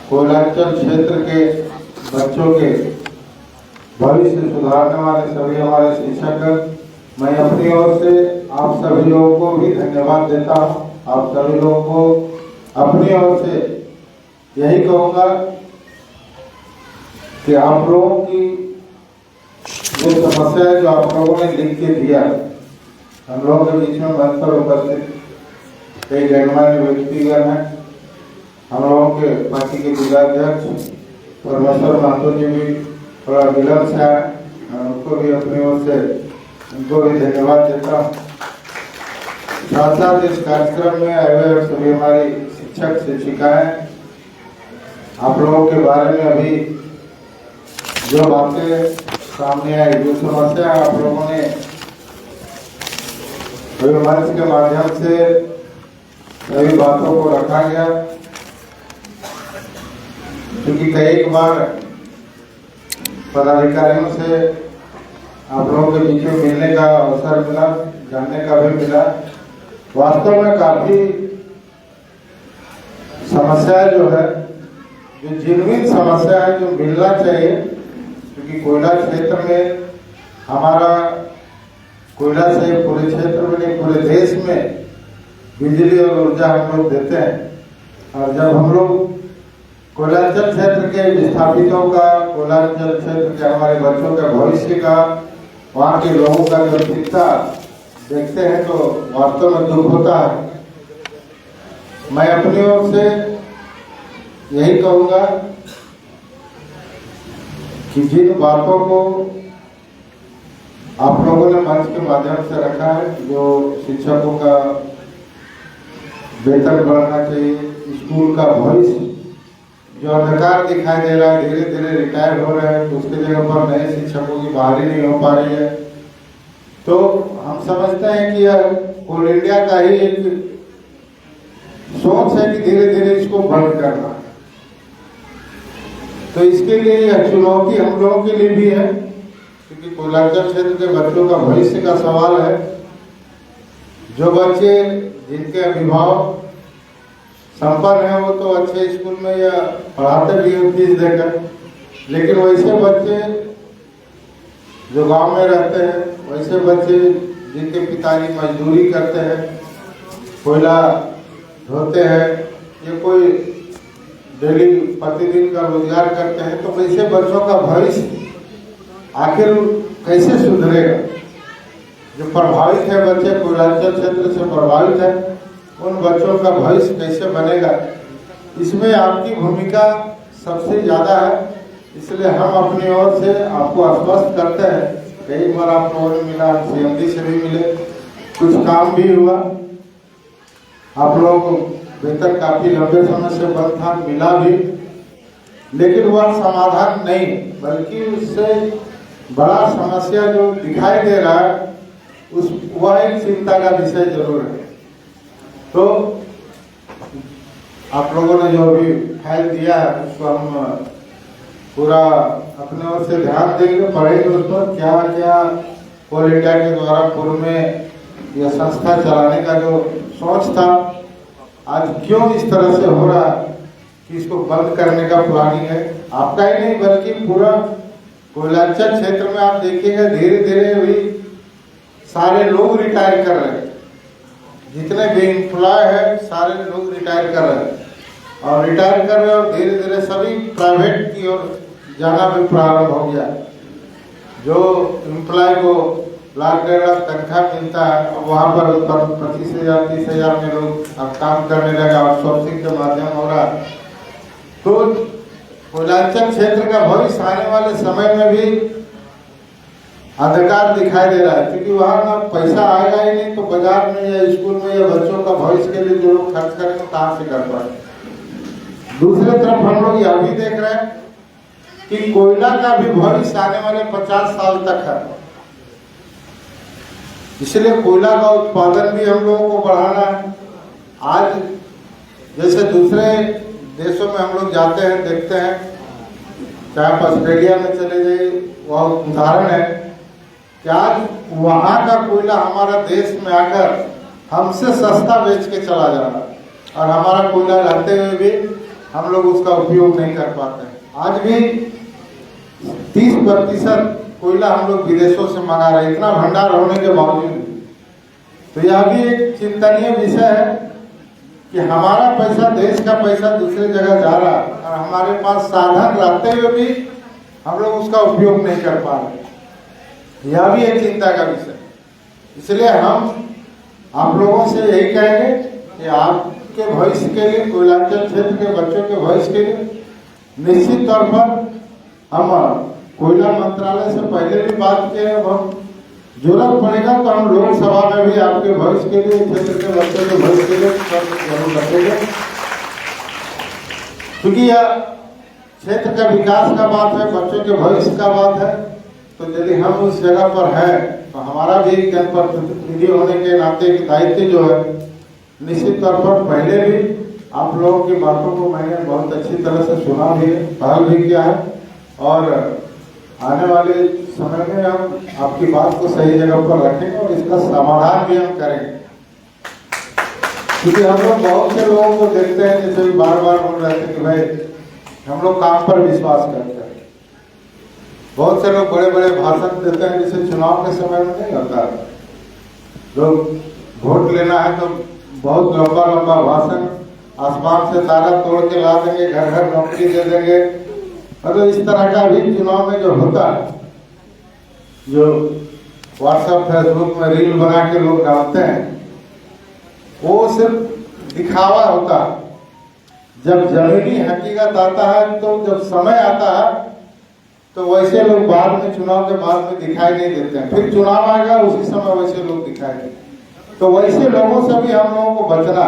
कोयलांचल क्षेत्र के बच्चों के भविष्य सुधारने वाले सभी हमारे शिक्षक, मैं अपनी ओर से आप सभी लोगों को भी धन्यवाद देता हूँ। आप सभी लोगों को अपनी ओर से यही कहूँगा कि आप लोगों की जो समस्या है, जो आप लोगों ने लिख के दिया, हम लोगों के बीच में मंच पर उपस्थित कई गणमान्य व्यक्तिगण हैं। हम लोगों के पार्टी के जिलाध्यक्ष परमेश्वर महतो जी भी थोड़ा विलंब से आए, उनको भी अपनी ओर से उनको भी धन्यवाद देता हूँ। साथ साथ इस कार्यक्रम में आए हुए सभी हमारी शिक्षक शिक्षिकाएं, आप लोगों के बारे में अभी जो बातें सामने आई, जो समस्या आप लोगों ने मंच के माध्यम से सभी बातों को रखा गया, क्योंकि कई बार पदाधिकारियों से आप लोगों के बीच में मिलने का अवसर मिला, जानने का भी मिला। वास्तव में काफी समस्या जो है, जो जिनवीन समस्या है, जो मिलना चाहिए, क्योंकि कोयला क्षेत्र में हमारा कोयला से पूरे क्षेत्र में नहीं पूरे देश में बिजली और ऊर्जा हम लोग देते हैं। और जब हम लोग कोयलांचल क्षेत्र के विस्थापितों का, कोयलांचल क्षेत्र के हमारे बच्चों के भविष्य का, वहाँ के लोगों का जो चिंता देखते हैं तो वास्तव में दुख होता है। मैं अपनी ओर से यही कहूँगा कि जिन बातों को आप लोगों ने मंच के माध्यम से रखा है, जो शिक्षकों का वेतन बढ़ना चाहिए, स्कूल का भविष्य जो अंधकार दिखाई दे रहा है, धीरे धीरे रिटायर हो रहे हैं, तो उसके जगह पर नए शिक्षकों की बहाली नहीं हो पा रही है, तो हम समझते हैं कि यह ऑल इंडिया का ही एक सोच है कि धीरे धीरे इसको बंद करना है। तो इसके लिए यह चुनौती हम लोगों के लिए भी है, क्योंकि कोयलांचल क्षेत्र के बच्चों का भविष्य का सवाल है। जो बच्चे जिनके अभिभावक संपन्न है वो तो अच्छे स्कूल में या पढ़ाते भी हैं फीस देकर, लेकिन वैसे बच्चे जो गांव में रहते हैं, वैसे बच्चे जिनके पिताजी मजदूरी करते हैं, कोयला ढोते हैं, ये कोई डेली प्रतिदिन का रोजगार करते हैं, तो वैसे बच्चों का भविष्य आखिर कैसे सुधरेगा? जो प्रभावित है बच्चे, कोयलांचल क्षेत्र से प्रभावित है, उन बच्चों का भविष्य कैसे बनेगा? इसमें आपकी भूमिका सबसे ज्यादा है। इसलिए हम अपनी ओर से आपको आश्वस्त करते हैं। कई बार आप लोगों ने मिला, CMD से भी मिले, कुछ काम भी हुआ, आप लोगों को वेतन काफी लंबे समय से बंद था, मिला भी, लेकिन वह समाधान नहीं, बल्कि उससे बड़ा समस्या जो दिखाई दे रहा है वह एक चिंता का विषय जरूर है। तो आप लोगों ने जो भी फाइल दिया है उसको हम पूरा अपने ओर से ध्यान देंगे, पढ़ेंगे उस पर क्या क्या ऑल इंडिया के द्वारा पूर्व में यह संस्था चलाने का जो सोच था, आज क्यों इस तरह से हो रहा कि इसको बंद करने का प्लानिंग है। आपका ही नहीं बल्कि पूरा कोयलांचल क्षेत्र में आप देखिएगा धीरे धीरे अभी सारे लोग रिटायर कर रहे हैं, जितने भी एम्प्लॉय है सारे लोग रिटायर कर रहे हैं, और रिटायर कर रहे हैं और धीरे धीरे सभी प्राइवेट की ओर जाना भी प्रारंभ हो गया। जो एम्प्लॉय को लाख 1.5 लाख तनख्वाह मिलता है, अब वहाँ पर 25,000 30,000 में लोग अब काम करने लगा, आउटसोर्सिंग के माध्यम हो रहा। तो कोयलांचल क्षेत्र का भविष्य आने वाले समय में भी अंधकार दिखाई दे रहा है, क्योंकि वहाँ ना पैसा आएगा ही नहीं, तो बाजार में या स्कूल में या बच्चों का भविष्य के लिए जो लोग खर्च करेंगे कहाँ से कर पाए। दूसरी तरफ हम लोग यह भी देख रहे हैं कि कोयला का भी भविष्य आने वाले 50 साल तक है, इसलिए कोयला का उत्पादन भी हम लोगों को बढ़ाना है। आज जैसे दूसरे देशों में हम लोग जाते हैं, देखते हैं, चाहे आप ऑस्ट्रेलिया में चले जाइए, वह उदाहरण है कि आज वहाँ का कोयला हमारा देश में आकर हमसे सस्ता बेच के चला जा रहा है, और हमारा कोयला रहते हुए भी हम लोग उसका उपयोग नहीं कर पाते हैं। आज भी 30% कोयला हम लोग विदेशों से मंगा रहे हैं, इतना भंडार होने के बावजूद। तो यह भी एक चिंतनीय विषय है कि हमारा पैसा, देश का पैसा दूसरी जगह जा रहा है और हमारे पास साधन रहते हुए भी हम लोग उसका उपयोग नहीं कर पा रहे। यह भी एक चिंता का विषय। इसलिए हम आप लोगों से यही कहेंगे कि आपके भविष्य के लिए, कोयलांचल क्षेत्र के बच्चों के भविष्य के लिए निश्चित तौर पर हम कोयला मंत्रालय से पहले भी बात किए, अब जरूरत पड़ेगा तो हम लोकसभा में भी आपके भविष्य के लिए, क्षेत्र के बच्चों के भविष्य के लिए जरूर रखेंगे। क्योंकि यह क्षेत्र का विकास का बात है, बच्चों के भविष्य का बात है। तो यदि हम उस जगह पर है तो हमारा भी जनप्रतिनिधि होने के नाते की दायित्व जो है, निश्चित तौर पर पहले भी आप लोगों की बातों को मैंने बहुत अच्छी तरह से सुना भी है, पहल भी किया है और आने वाले समय में हम आपकी बात को सही जगह पर रखेंगे और इसका समाधान भी हम करेंगे। क्योंकि हम लोग बहुत से लोगों को देखते हैं, जैसे बार बार बोल रहे थे कि भाई हम लोग काम पर विश्वास करते हैं। बहुत से लोग बड़े बड़े भाषण देते हैं, जैसे चुनाव के समय में नहीं होता, लोग वोट लेना है तो बहुत लंबा लंबा भाषण, आसमान से तारा तोड़ के ला देंगे, घर घर नौकरी दे देंगे। मतलब इस तरह का भी चुनाव में जो होता है, जो व्हाट्सएप फेसबुक में रील बना के लोग डालते हैं, वो सिर्फ दिखावा होता है। जब जमीनी हकीकत आता है, तो जब समय आता है, तो वैसे लोग बाद में, चुनाव के बाद में दिखाई नहीं देते हैं। फिर चुनाव आएगा, उसी समय वैसे लोग दिखाई देते। तो वैसे लोगों से भी हम लोगों को बचना,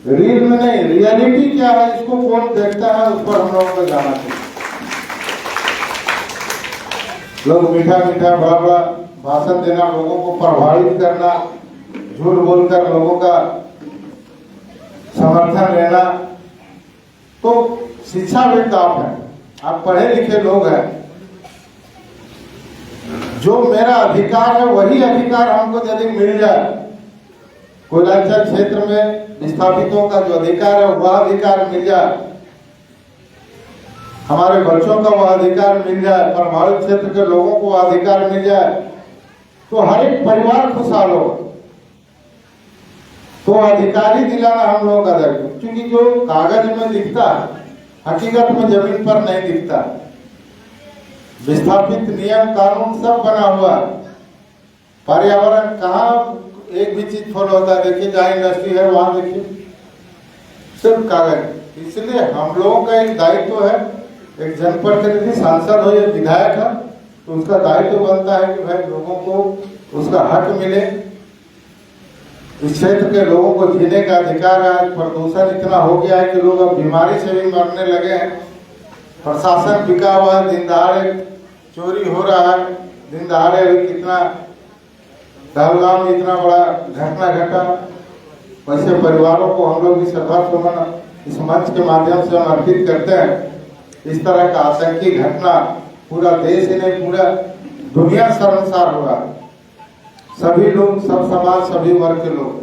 रील में नहीं, रियलिटी क्या है इसको कौन देखता है, उस पर हम लोगों को जाना चाहिए। लोग मीठा मीठा बड़ा बड़ा भाषण देना, लोगों को प्रभावित करना, झूठ बोलकर लोगों का समर्थन लेना, तो शिक्षा भी टॉप है। आप पढ़े लिखे लोग हैं, जो मेरा अधिकार है वही अधिकार हमको यदि मिल जाए, कोयलांचल क्षेत्र में विस्थापितों का जो अधिकार है वह अधिकार मिल जाए, हमारे बच्चों का वह अधिकार मिल जाए, प्रभावित क्षेत्र के लोगों को वह अधिकार मिल जाए, तो हर एक परिवार खुशहाल होगा। तो अधिकार ही दिलाना हम लोगों का दायित्व, क्योंकि जो कागज में दिखता है हकीकत में जमीन पर नहीं दिखता। विस्थापित नियम कानून सब बना हुआ, पर्यावरण कहाँ एक भी चीज फॉलो होता है, देखिए जहाँ इंडस्ट्री है वहां देखिए सिर्फ कागज। इसलिए हम लोगों का एक दायित्व है, एक जनप्रतिनिधि, सांसद हो या विधायक है, तो उसका दायित्व बनता है कि भाई लोगों को उसका हक मिले। इस क्षेत्र के लोगों को जीने का अधिकार है। प्रदूषण इतना हो गया है कि लोग अब बीमारी से भी मरने लगे हैं। प्रशासन बिका हुआ है, दिन दहाड़े चोरी हो रहा है, दिन दहाड़े कितना दहलगांव में इतना बड़ा घटना घटा। वैसे परिवारों को हम लोग भी श्रद्धासुमन इस मंच के माध्यम से हम अर्पित करते हैं। इस तरह का आतंकी घटना पूरा देश ही नहीं, पूरा दुनिया शर्मसार हो रहा है। सभी लोग, सब समाज, सभी वर्ग के लोग,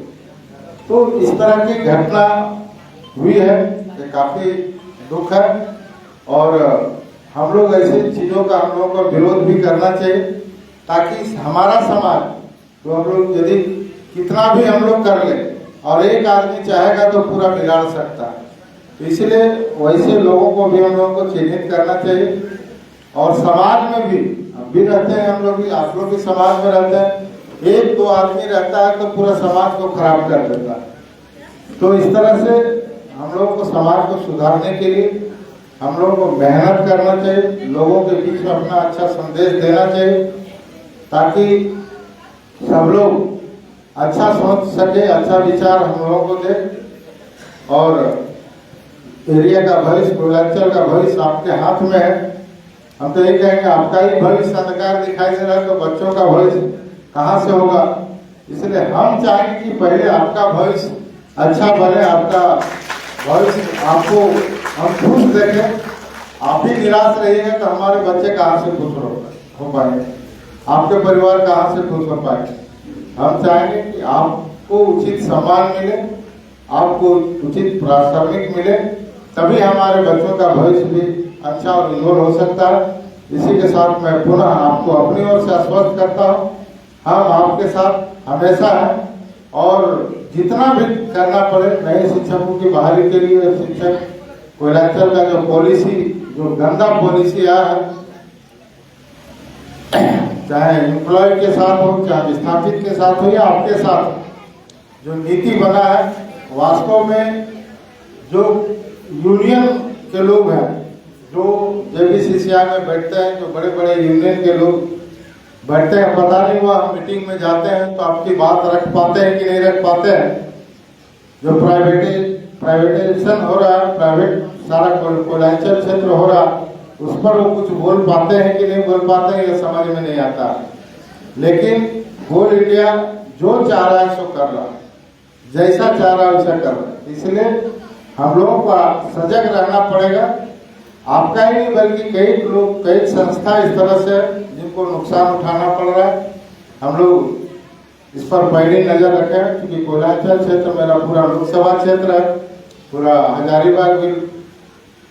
तो इस तरह की घटना हुई है, ये काफी दुख है। और हम लोग ऐसी चीजों का हम लोगों को विरोध भी करना चाहिए, ताकि हमारा समाज, तो हम लोग यदि कितना भी हम लोग कर ले और एक आदमी चाहेगा तो पूरा बिगाड़ सकता है। तो इसलिए वैसे लोगों को भी हम लोगों को चिन्हित करना चाहिए। और समाज में भी रहते हैं हम लोग भी, आप लोग भी समाज में रहते हैं, एक दो आदमी रहता है तो पूरा समाज को खराब कर देता है। तो इस तरह से हम लोगों को समाज को सुधारने के लिए हम लोगों को मेहनत करना चाहिए, लोगों के बीच में अपना अच्छा संदेश देना चाहिए, ताकि सब लोग अच्छा सोच सके, अच्छा विचार हम लोगों को दे। और एरिया का भविष्य, कोयलांचल का भविष्य आपके हाथ में है। हम तो यही कहेंगे, आपका ही भविष्य अंधकार दिखाई दे रहा है, तो बच्चों का भविष्य कहाँ से होगा। इसलिए हम चाहेंगे कि पहले आपका भविष्य अच्छा बने, आपका भविष्य आपको हम खुश देखें। आप ही निराश रहिएगा तो हमारे बच्चे कहाँ से खुश हो पाएंगे, आपके परिवार कहाँ से खुश हो पाएंगे। हम चाहेंगे कि आपको उचित सम्मान मिले, आपको उचित प्राथमिक मिले, तभी हमारे बच्चों का भविष्य भी अच्छा और उज्ज्वल हो सकता है। इसी के साथ मैं पुनः आपको अपनी ओर से आश्वस्त करता हूँ, हम आपके साथ हमेशा हैं और जितना भी करना पड़े नए शिक्षकों की बहाली के लिए, शिक्षक कोयलांचल का जो पॉलिसी, जो गंदा पॉलिसी आया है, चाहे एम्प्लॉय के साथ हो, चाहे विस्थापित के साथ हो या आपके साथ, जो नीति बना है, वास्तव में जो यूनियन के लोग हैं, जो JBCCI में बैठते हैं, जो बड़े बड़े यूनियन के लोग बैठते हैं, पता नहीं हुआ हम मीटिंग में जाते हैं तो आपकी बात रख पाते हैं कि नहीं रख पाते हैं। जो प्राइवेटाइजेशन हो रहा है, प्राइवेट सारा कोयलांचल क्षेत्र हो रहा, उस पर वो कुछ बोल पाते हैं कि नहीं बोल पाते हैं, ये समझ में नहीं आता। लेकिन कोल इंडिया जो चाह रहा है सो कर रहा, जैसा चाह रहा है वैसा कर रहा। इसलिए हम लोगों को सजग रहना पड़ेगा। आपका ही नहीं बल्कि कई लोग, कई संस्था इस तरह से जिनको नुकसान उठाना पड़ रहा है। हम लोग इस पर पहली नजर रखें, क्योंकि कोयलांचल क्षेत्र मेरा पूरा लोकसभा क्षेत्र है, पूरा हजारीबाग भी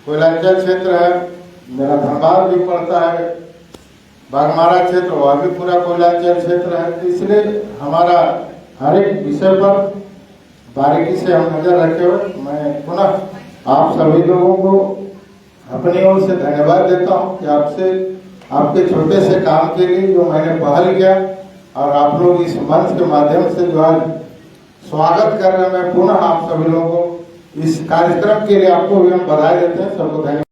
कोयलांचल क्षेत्र है, मेरा धनबाद भी पड़ता है, बागमारा क्षेत्र वह भी पूरा कोयलांचल क्षेत्र है। इसलिए हमारा हर एक विषय पर बारीकी से हम नजर रखे हुए। मैं पुनः आप सभी लोगों को अपनी ओर से धन्यवाद देता हूँ कि आपसे, आपके छोटे से काम के लिए जो मैंने पहल किया और आप लोग इस मंच के माध्यम से जो आज स्वागत कर रहे हैं, मैं पुनः आप सभी लोगों को इस कार्यक्रम के लिए आपको भी हम बधाई देते हैं। सबको धन्यवाद।